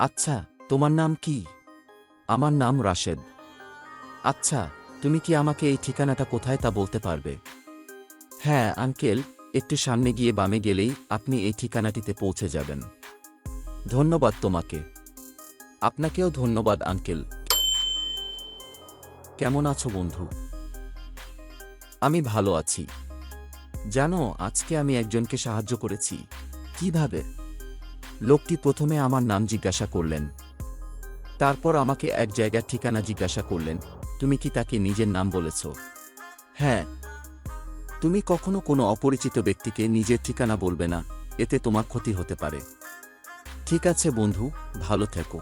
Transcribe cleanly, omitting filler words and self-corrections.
আচ্ছা, তোমার নাম কি? আমার নাম রাশেদ। আচ্ছা, তুমি কি আমাকে এই ঠিকানাটা কোথায় তা বলতে পারবে? হ্যাঁ আঙ্কেল, একটু সামনে গিয়ে বামে গেলেই আপনি এই ঠিকানাটিতে পৌঁছে যাবেন। ধন্যবাদ তোমাকে। আপনাকেও ধন্যবাদ আঙ্কেল। কেমন আছো বন্ধু? আমি ভালো আছি। জানো, আজকে আমি একজনকে সাহায্য করেছি। কিভাবে? লোকটি প্রথমে আমার নাম জিজ্ঞাসা করলেন। তারপর আমাকে এক জায়গার ঠিকানা জিজ্ঞাসা করলেন। তুমি কি তাকে নিজের নাম বলেছ? হ্যাঁ। তুমি কখনো কোনো অপরিচিত ব্যক্তিকে নিজের ঠিকানা বলবে না, এতে তোমার ক্ষতি হতে পারে। ঠিক আছে বন্ধু, ভালো থেকো।